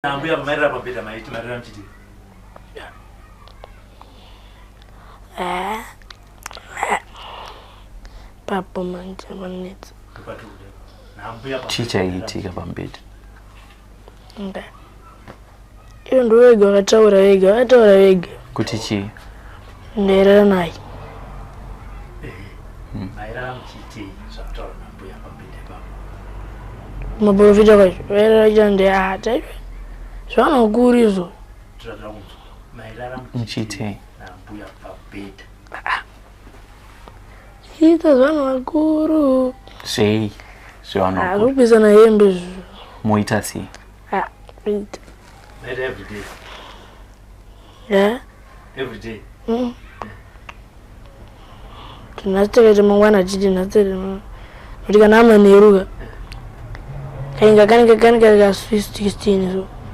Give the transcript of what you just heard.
Naambia Manheru papita maiti Manheru mchiti. Papa manje maneti. Naambia chicha itika pambiti. Nda. Iyo ndo wega wataura wega. Kuti chi? Ndera nayi. Manheru mchiti zvatora naambia papita baba. Mabovita kwacho. Wera jande ata. Zwana kurizo. Manheru mchiti naambia papita. Ita zwana guru. Sei. Zwana. Rupisa na hembe. Moita si. Ita. Every day. Yeah. Every day. Tunataka mwana jiji nataka. Ndika na Manheru. Kainga kanika 16 so.